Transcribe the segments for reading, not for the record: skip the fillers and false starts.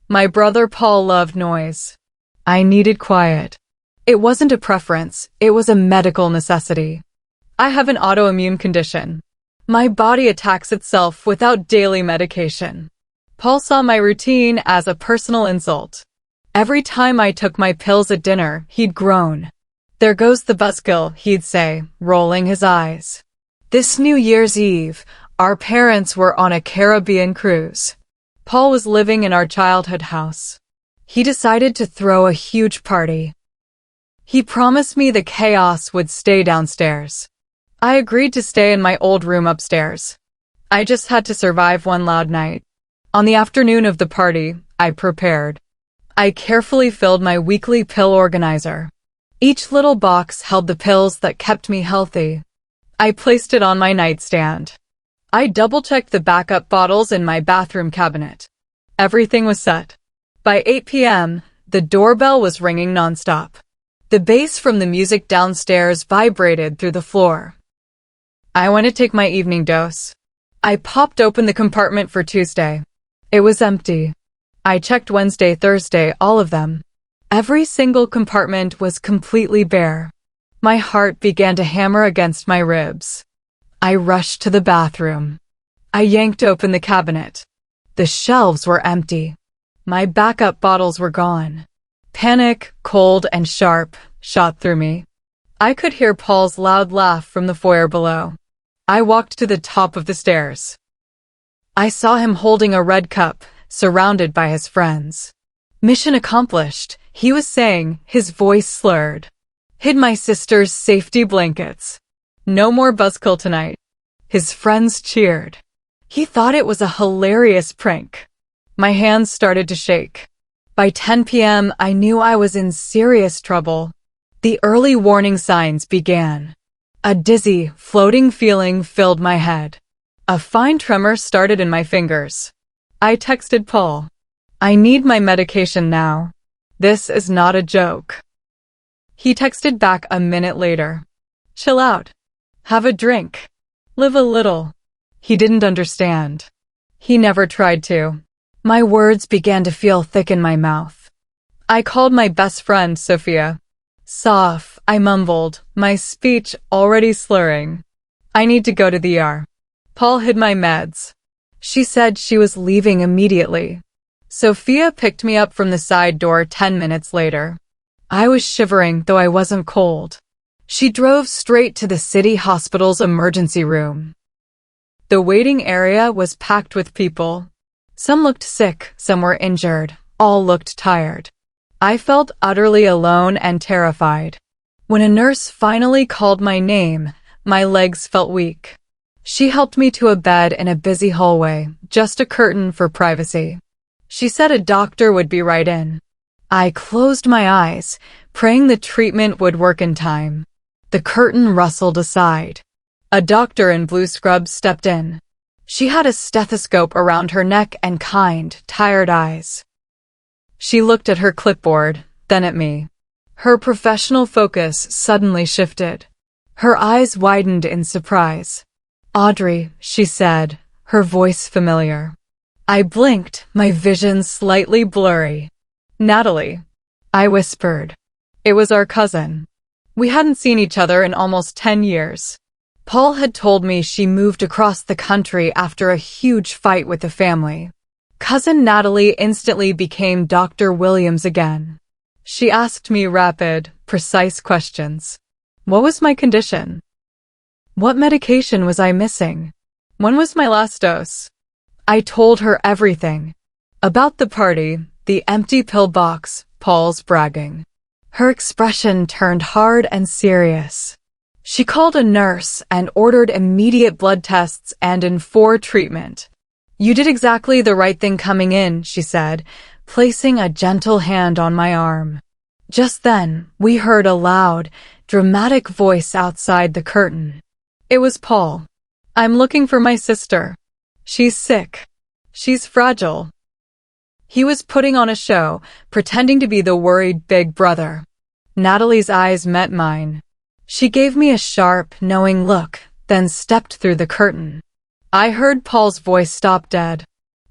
My brother Paul loved noise. I needed quiet. It wasn't a preference, it was a medical necessity. I have an autoimmune condition. My body attacks itself without daily medication. Paul saw my routine as a personal insult. Every time I took my pills at dinner, he'd groan. "There goes the Buzzkill," he'd say, rolling his eyes. This New Year's Eve, our parents were on a Caribbean cruise. Paul was living in our childhood house. He decided to throw a huge party. He promised me the chaos would stay downstairs. I agreed to stay in my old room upstairs. I just had to survive one loud night. On the afternoon of the party, I prepared. I carefully filled my weekly pill organizer. Each little box held the pills that kept me healthy. I placed it on my nightstand. I double-checked the backup bottles in my bathroom cabinet. Everything was set. By 8 p.m., the doorbell was ringing nonstop. The bass from the music downstairs vibrated through the floor. I went to take my evening dose. I popped open the compartment for Tuesday. It was empty. I checked Wednesday, Thursday, all of them. Every single compartment was completely bare. My heart began to hammer against my ribs. I rushed to the bathroom. I yanked open the cabinet. The shelves were empty. My backup bottles were gone. Panic, cold and sharp, shot through me. I could hear Paul's loud laugh from the foyer below. I walked to the top of the stairs. I saw him holding a red cup, surrounded by his friends. "Mission accomplished," he was saying, his voice slurred. "Hid my sister's safety blankets. No more Buzzkill tonight." His friends cheered. He thought it was a hilarious prank. My hands started to shake. By 10 p.m., I knew I was in serious trouble. The early warning signs began. A dizzy, floating feeling filled my head. A fine tremor started in my fingers. I texted Paul. "I need my medication now. This is not a joke." He texted back a minute later. "Chill out. Have a drink. Live a little." He didn't understand. He never tried to. My words began to feel thick in my mouth. I called my best friend, Sophia. "Soph," I mumbled, my speech already slurring. "I need to go to the ER." Paul hid my meds. She said she was leaving immediately. Sophia picked me up from the side door 10 minutes later. I was shivering, though I wasn't cold. She drove straight to the city hospital's emergency room. The waiting area was packed with people. Some looked sick, some were injured, all looked tired. I felt utterly alone and terrified. When a nurse finally called my name, my legs felt weak. She helped me to a bed in a busy hallway, just a curtain for privacy. She said a doctor would be right in. I closed my eyes, praying the treatment would work in time. The curtain rustled aside. A doctor in blue scrubs stepped in. She had a stethoscope around her neck and kind, tired eyes. She looked at her clipboard, then at me. Her professional focus suddenly shifted. Her eyes widened in surprise. "Audrey," she said, her voice familiar. I blinked, my vision slightly blurry. "Natalie," I whispered. It was our cousin. We hadn't seen each other in almost 10 years. Paul had told me she moved across the country after a huge fight with the family. Cousin Natalie instantly became Dr. Williams again. She asked me rapid, precise questions. What was my condition? What medication was I missing? When was my last dose? I told her everything. About the party, the empty pill box, Paul's bragging. Her expression turned hard and serious. She called a nurse and ordered immediate blood tests and in-for treatment. "You did exactly the right thing coming in," she said, placing a gentle hand on my arm. Just then, we heard a loud, dramatic voice outside the curtain. It was Paul. "I'm looking for my sister. She's sick. She's fragile." He was putting on a show, pretending to be the worried big brother. Natalie's eyes met mine. She gave me a sharp, knowing look, then stepped through the curtain. I heard Paul's voice stop dead.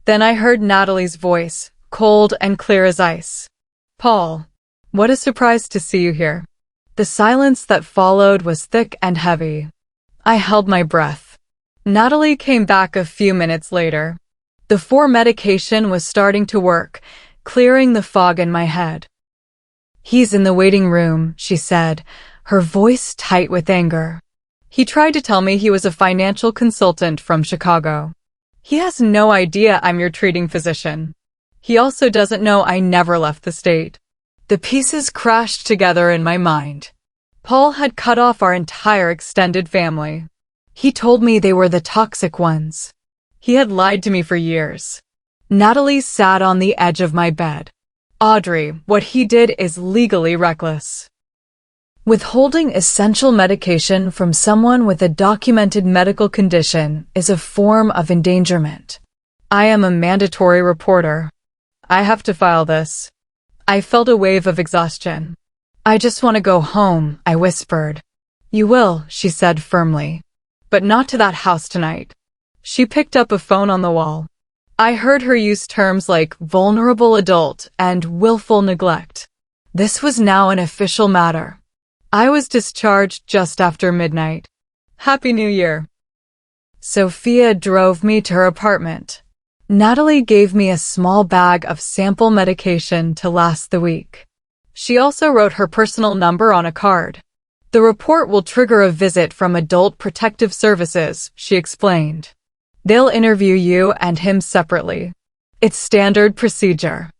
Then I heard Natalie's voice, cold and clear as ice. Paul, what a surprise to see you here. The silence that followed was thick and heavy. I held my breath. Natalie came back a few minutes later. The 4 medication was starting to work, clearing the fog in my head. He's in the waiting room, she said, her voice tight with anger. He tried to tell me he was a financial consultant from Chicago. He has no idea I'm your treating physician. He also doesn't know I never left the state. The pieces crashed together in my mind. Paul had cut off our entire extended family. He told me they were the toxic ones. He had lied to me for years. Natalie sat on the edge of my bed. Audrey, what he did is legally reckless. Withholding essential medication from someone with a documented medical condition is a form of endangerment. I am a mandatory reporter. I have to file this. I felt a wave of exhaustion. I just want to go home, I whispered. You will, she said firmly. But not to that house tonight. She picked up a phone on the wall. I heard her use terms like vulnerable adult and willful neglect. This was now an official matter. I was discharged just after midnight. Happy New Year. Sophia drove me to her apartment. Natalie gave me a small bag of sample medication to last the week. She also wrote her personal number on a card. The report will trigger a visit from Adult Protective Services, she explained. They'll interview you and him separately. It's standard procedure.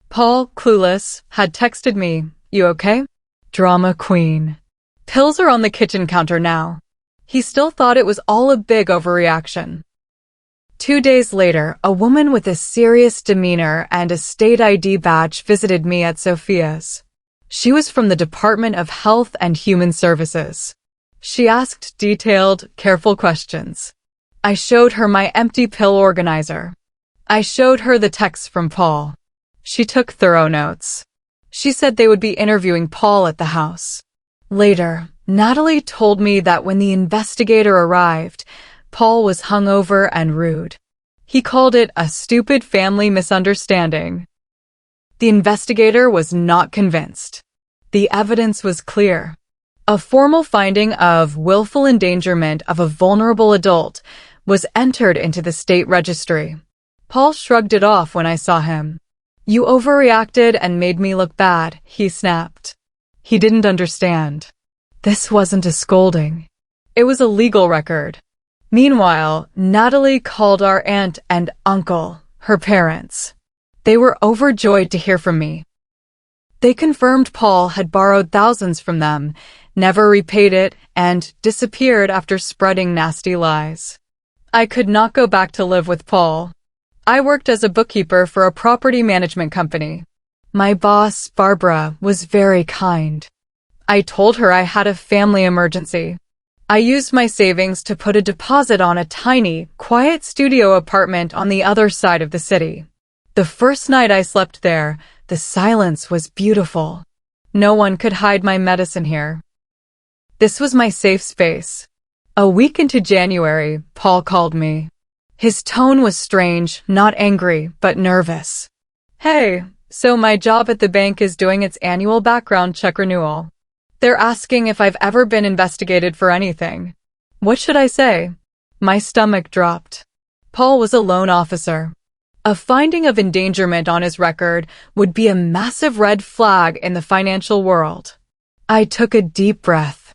Paul, clueless, had texted me, "You okay?" Drama queen. Pills are on the kitchen counter now. He still thought it was all a big overreaction. 2 days later, a woman with a serious demeanor and a state ID badge visited me at Sophia's. She was from the Department of Health and Human Services. She asked detailed, careful questions. I showed her my empty pill organizer. I showed her the texts from Paul. She took thorough notes. She said they would be interviewing Paul at the house. Later, Natalie told me that when the investigator arrived, Paul was hungover and rude. He called it a stupid family misunderstanding. The investigator was not convinced. The evidence was clear. A formal finding of willful endangerment of a vulnerable adult was entered into the state registry. Paul shrugged it off when I saw him. You overreacted and made me look bad, he snapped. He didn't understand. This wasn't a scolding. It was a legal record. Meanwhile, Natalie called our aunt and uncle, her parents. They were overjoyed to hear from me. They confirmed Paul had borrowed thousands from them, never repaid it, and disappeared after spreading nasty lies. I could not go back to live with Paul. I worked as a bookkeeper for a property management company. My boss, Barbara, was very kind. I told her I had a family emergency. I used my savings to put a deposit on a tiny, quiet studio apartment on the other side of the city. The first night I slept there, the silence was beautiful. No one could hide my medicine here. This was my safe space. A week into January, Paul called me. His tone was strange, not angry, but nervous. Hey, so my job at the bank is doing its annual background check renewal. They're asking if I've ever been investigated for anything. What should I say? My stomach dropped. Paul was a loan officer. A finding of endangerment on his record would be a massive red flag in the financial world. I took a deep breath.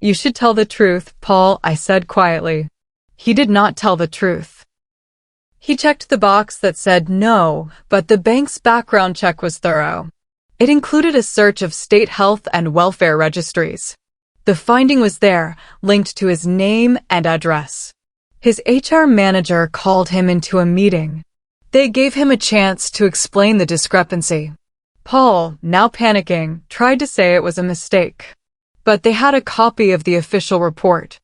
You should tell the truth, Paul, I said quietly. He did not tell the truth. He checked the box that said no, but the bank's background check was thorough. It included a search of state health and welfare registries. The finding was there, linked to his name and address. His HR manager called him into a meeting. They gave him a chance to explain the discrepancy. Paul, now panicking, tried to say it was a mistake. But they had a copy of the official report.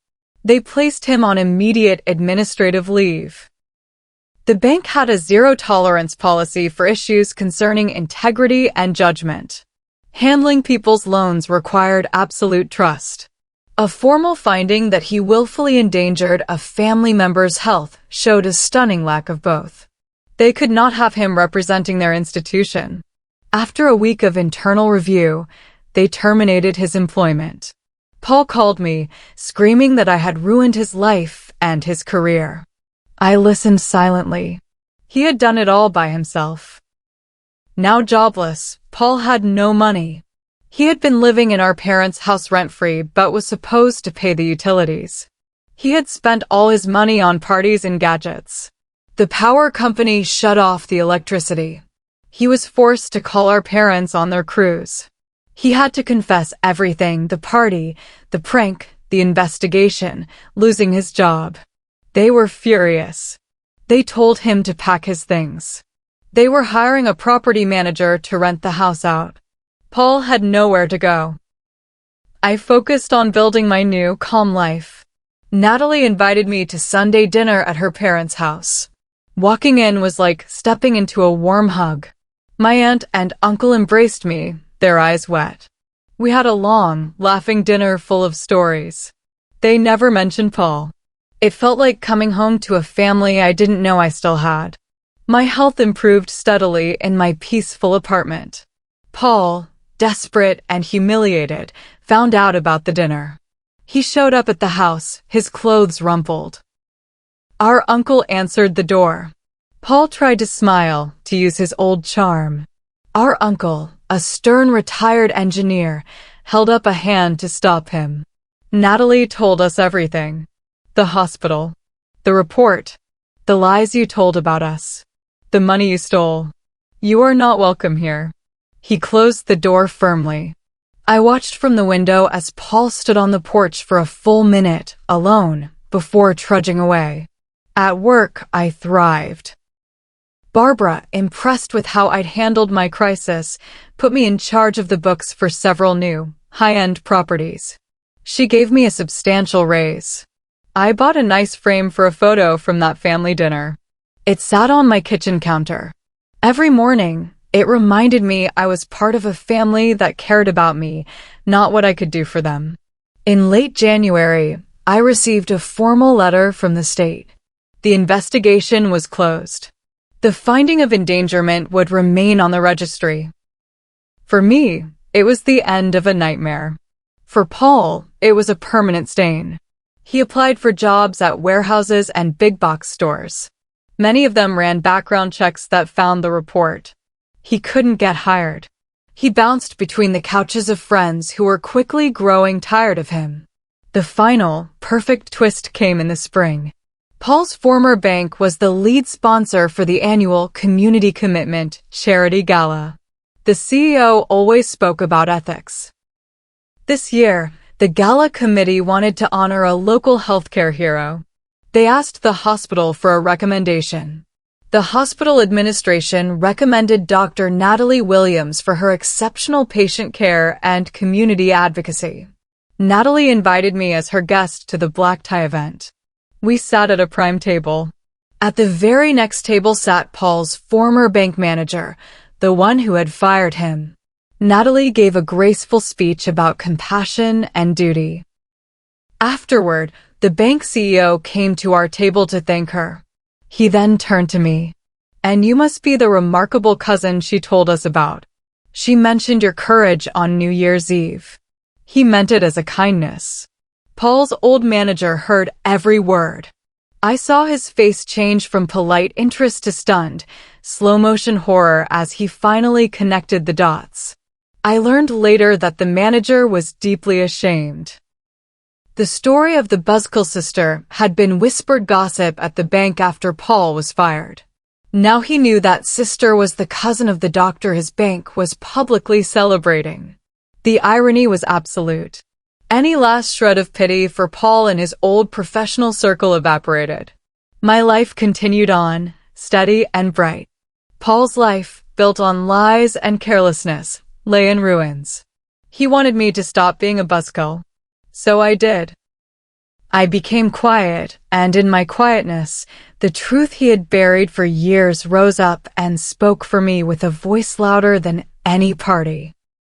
They placed him on immediate administrative leave. The bank had a zero-tolerance policy for issues concerning integrity and judgment. Handling people's loans required absolute trust. A formal finding that he willfully endangered a family member's health showed a stunning lack of both. They could not have him representing their institution. After a week of internal review, they terminated his employment. Paul called me, screaming that I had ruined his life and his career. I listened silently. He had done it all by himself. Now jobless, Paul had no money. He had been living in our parents' house rent-free but was supposed to pay the utilities. He had spent all his money on parties and gadgets. The power company shut off the electricity. He was forced to call our parents on their cruise. He had to confess everything: the party, the prank, the investigation, losing his job. They were furious. They told him to pack his things. They were hiring a property manager to rent the house out. Paul had nowhere to go. I focused on building my new, calm life. Natalie invited me to Sunday dinner at her parents' house. Walking in was like stepping into a warm hug. My aunt and uncle embraced me, their eyes wet. We had a long, laughing dinner full of stories. They never mentioned Paul. It felt like coming home to a family I didn't know I still had. My health improved steadily in my peaceful apartment. Paul, desperate and humiliated, found out about the dinner. He showed up at the house, his clothes rumpled. Our uncle answered the door. Paul tried to smile, to use his old charm. Our uncle, a stern retired engineer, held up a hand to stop him. Natalie told us everything. The hospital. The report. The lies you told about us. The money you stole. You are not welcome here. He closed the door firmly. I watched from the window as Paul stood on the porch for a full minute, alone, before trudging away. At work, I thrived. Barbara, impressed with how I'd handled my crisis, put me in charge of the books for several new, high-end properties. She gave me a substantial raise. I bought a nice frame for a photo from that family dinner. It sat on my kitchen counter. Every morning, it reminded me I was part of a family that cared about me, not what I could do for them. In late January, I received a formal letter from the state. The investigation was closed. The finding of endangerment would remain on the registry. For me, it was the end of a nightmare. For Paul, it was a permanent stain. He applied for jobs at warehouses and big box stores. Many of them ran background checks that found the report. He couldn't get hired. He bounced between the couches of friends who were quickly growing tired of him. The final, perfect twist came in the spring. Paul's former bank was the lead sponsor for the annual Community Commitment Charity Gala. The CEO always spoke about ethics. This year, the gala committee wanted to honor a local healthcare hero. They asked the hospital for a recommendation. The hospital administration recommended Dr. Natalie Williams for her exceptional patient care and community advocacy. Natalie invited me as her guest to the black tie event. We sat at a prime table. At the very next table sat Paul's former bank manager, the one who had fired him. Natalie gave a graceful speech about compassion and duty. Afterward, the bank CEO came to our table to thank her. He then turned to me. "And you must be the remarkable cousin she told us about. She mentioned your courage on New Year's Eve." He meant it as a kindness. Paul's old manager heard every word. I saw his face change from polite interest to stunned, slow-motion horror as he finally connected the dots. I learned later that the manager was deeply ashamed. The story of the Buzzkill sister had been whispered gossip at the bank after Paul was fired. Now he knew that sister was the cousin of the doctor his bank was publicly celebrating. The irony was absolute. Any last shred of pity for Paul and his old professional circle evaporated. My life continued on, steady and bright. Paul's life, built on lies and carelessness, lay in ruins. He wanted me to stop being a buzzkill. So I did. I became quiet, and in my quietness, the truth he had buried for years rose up and spoke for me with a voice louder than any party.